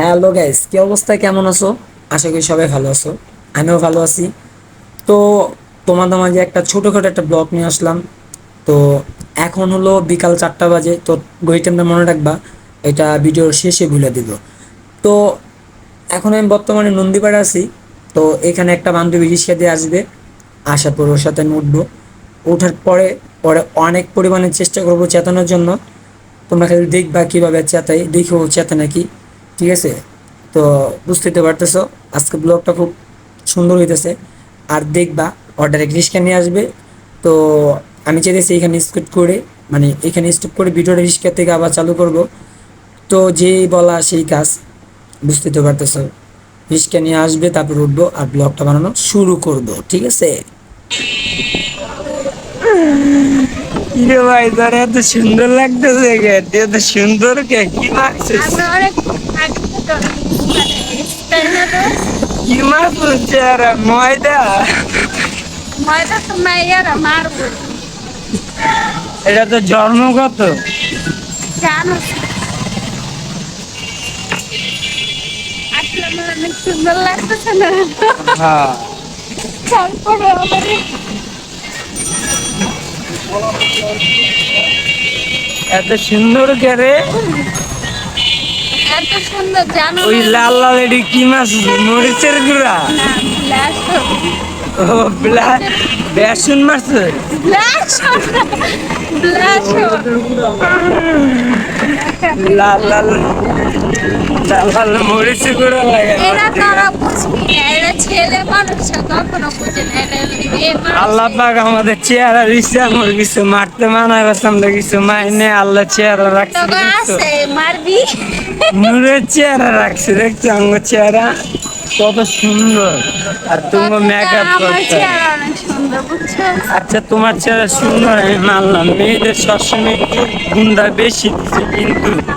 Hello guys, কি অবস্থা? কেমন আছো? আশা করি সবাই ভালো আছো। আমিও ভালো আছি। তো তোমাদের মাঝে একটা ছোটখাটো একটা ব্লগ নিয়ে আসলাম। তো এখন হলো বিকাল 4টা বাজে। তো ঘড়িটা মনে রাখবা, এটা ভিডিওর শেষে ভুলে দিব। তো এখন আমি বর্তমানে নন্দীপাড়া আছি। তো এখানে একটা বান্ধবী রিক্সা দিয়ে আসবে, আসার পর ওর সাথে আমি উঠবো। ওঠার পরে পরে অনেক পরিমাণে চেষ্টা করবো চেতানোর জন্য। তোমরা খালি দেখবা কিভাবে চেতাই, দেখো চেতে নাকি। ঠিক আছে? তো বুঝতেই তো পারতেছো, আজকে ব্লগটা খুব সুন্দর হইতেছে। আর দেখবা ও ডাইরেক্ট রিস্কা নিয়ে আসবে। তো আমি চাইতেছি এখানে স্কিপ করে, মানে এখানে স্টপ করে ভিডিওটা রিস্কা থেকে আবার চালু করব। তো যেই বলা সেই কাজ, বুঝতেই তো পারতেছো। রিস্কা নিয়ে আসবে, তারপর উঠবো আর ব্লগটা বানানো শুরু করব। ঠিক আছে? কিরে ভাই, তোর এত সুন্দর লাগতেছে কে? তুই এত সুন্দর কে? কি মাখছিস? আমি অনেক আগে থেকে তাই না দোস্ত? কি মাখছিস চেহারা? ময়দা? ময়দা তো মাইয়ারা মারবো এটা তো জন্মগত। জানো। আসলে আমার অনেক সুন্দর লাগতেছে না, হ্যাঁ। তারপরে আমার এত সুন্দর কে রে? এত সুন্দর জানো ওই না। লাল লাল এটি কি মাছ? মরিচের গুঁড়া? না ব্লাশ ও বেসন মাছ। ব্লাশ ব্লাশ লাল লাল লাল লাল মরিচের গুঁড়া লাগে এরা তারা বুঝবি না, এরা ছেলে মানুষ কখনো বুঝে না, এরা মেয়ে আল্লাহ মানুষ। পাক আমাদের চেহারা দিচ্ছে, আমার কিছু মারতে মানা গেছে, আমরা কিছু মাইনে আল্লাহ চেহারা রাখছে তোকে দেখছো? আছে মারবি। নূরের চেহারা রাখছে দেখছো? আমার চেহারা কত সুন্দর। আর তুমি তোকে তো মেকআপ আমার করতে। চেহারা অনেক সুন্দর বুঝছো। আচ্ছা, তোমার চেহারা সুন্দর আমি মানলাম, মেয়েদের সবসময় একটু গুন্ডা বেশি দিচ্ছে, কিন্তু এটা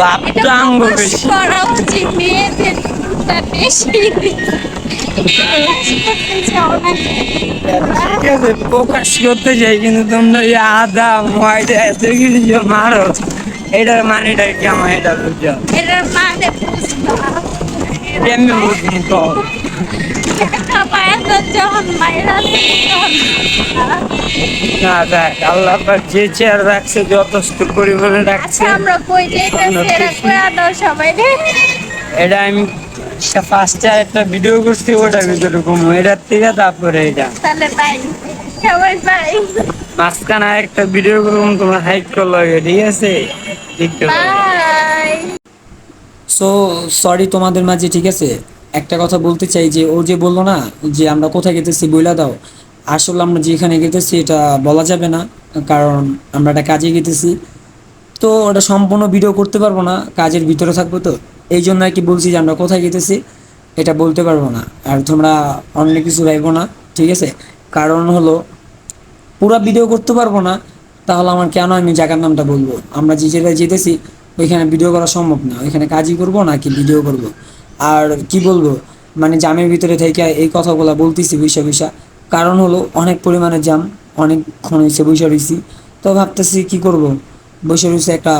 বাপটা আঙ্গ প্রকাশ বেশি। করা উচিত, মেয়েদের গুণটা বেশি প্রকাশ করতে চাও না। ঠিক আছে, প্রকাশ করতে চাই, কিন্তু তোমরা এই আদা ময়দা এত কিছু যে মারো, এটার মানেটা কি আমার এটা বুঝছো? এটার মানে বুঝবা। কেমনি বুঝবো কও? পায়ের যখন মায়েরা তখন বুঝবা। না দেখ, আল্লাহ পাক যে চেয়ার রাখছে যথেষ্ট পরিমাণে রাখছে। আচ্ছা আমরা কই যাইতেছি, এরা কইয়া দাও সবাই রে। এটা আমি ফার্স্টে একটা ভিডিও করছি, ওটার ভিতরে কমো এটার থেকে, তারপরে এটা তাহলে বাই, সবাই বাই মাঝখানে একটা ভিডিও করবো, তোমার হাইক করলো আগে, ঠিক আছে? দেখতে পাবো। বাই। সো সরি তোমাদের মাঝে। ঠিক আছে, একটা কথা বলতে চাই যে ও যে বললো না যে আমরা কোথায় গেতেছি বইলা দাও। আসলে আমরা যেখানে গেতেছি এটা বলা যাবে না, কারণ আমরা একটা কাজে গেতেছি। তো ওটা সম্পূর্ণ ভিডিও করতে পারবো না, কাজের ভিতরে থাকবো। তো এই জন্য আর কি বলছি যে আমরা কোথায় গেতেছি এটা বলতে পারবো না। আর তোমরা অন্য কিছু ভাইবো না। ঠিক আছে? কারণ হলো পুরো ভিডিও করতে পারবো না, তাহলে আমার কেন আমি জায়গার নামটা বলবো? আমরা যে জায়গায় যেতেছি ওইখানে ভিডিও করা সম্ভব না, ওইখানে কাজই করবো নাকি ভিডিও করব। আর কি বলবো, মানে জামের ভিতরে থেকে এই কথাগুলো বলতেছি বৈশা বৈশা। কারণ হলো অনেক পরিমাণে জাম, অনেকক্ষণ হয়েছে বৈশা রয়েছি। তো ভাবতেছি কি করব, বৈশা রয়েছে একটা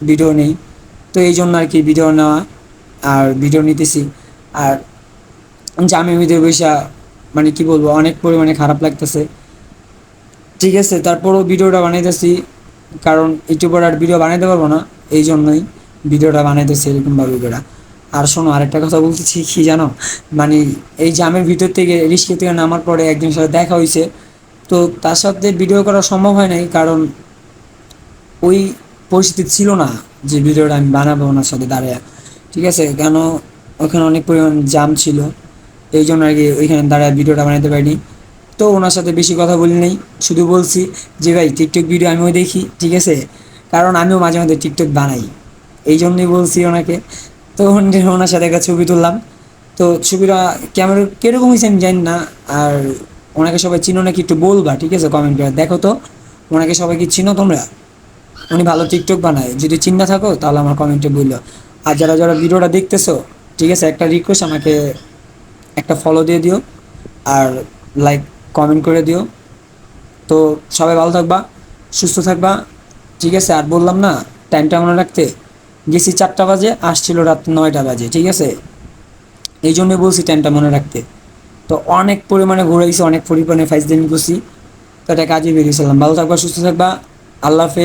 ভিডিও নেই। তো এই জন্য আর কি ভিডিও নেওয়া, আর ভিডিও নিতেছি। আর জামের ভিতরে বৈশা, মানে কি বলবো, অনেক পরিমাণে খারাপ লাগতেছে। ঠিক আছে, তারপরও ভিডিওটা বানাইতেছি, কারণ ইউটিউবার আর ভিডিও বানাইতে পারবো না, এই জন্যই ভিডিওটা বানাইতেছি এরকমভাবে করে। আর শোনো, আরেকটা কথা বলতেছি কি জানো, মানে এই জামের ভিতর থেকে রিস্কা থেকে নামার পরে একজনের সাথে দেখা হয়েছে। তো তার সাথে ভিডিও করা সম্ভব হয় নাই, কারণ ওই পরিস্থিতি ছিল না যে ভিডিওটা আমি বানাবো ওনার সাথে দাঁড়িয়ে। ঠিক আছে? কেন, ওখানে অনেক পরিমাণ জাম ছিল, এই জন্য আর কি ওইখানে দাঁড়ায় ভিডিওটা বানাতে পারিনি। তো ওনার সাথে বেশি কথা বলি নাই, শুধু বলছি যে ভাই টিকটক ভিডিও আমিও দেখি। ঠিক আছে? কারণ আমিও মাঝে মাঝে টিকটক বানাই, এই জন্যই বলছি ওনাকে। তো ওনার সাথে একটা ছবি তুললাম। তো ছবিটা ক্যামেরা কীরকম হয়েছে আমি জানি না। আর ওনাকে সবাই চিনো নাকি একটু বলবা, ঠিক আছে? কমেন্ট করে দেখো তো, ওনাকে সবাই কি চিনো তোমরা? উনি ভালো টিকটক বানায়, যদি চিন্তা থাকো তাহলে আমার কমেন্টে বললো। আর যারা যারা ভিডিওটা দেখতেছো, ঠিক আছে, একটা রিকোয়েস্ট, আমাকে একটা ফলো দিয়ে দিও, আর লাইক কমেন্ট করে দিও। তো সবাই ভালো থাকবা, সুস্থ থাকবা। ঠিক আছে? আর বললাম না টাইমটা মনে রাখতে। গেছি 4টা বাজে, আসছিল রাত 9টা বাজে, ঠিক আছে? এই জন্যই বলছি টাইমটা মনে রাখতে। তো অনেক পরিমাণে ঘুরাইছি, অনেক পরিমাণে ফাইজলামি করছি, তো এটা কাজে বেরিয়েছিলাম। ভালো থাকবা, সুস্থ থাকবা, আল্লাহ হাফেজ।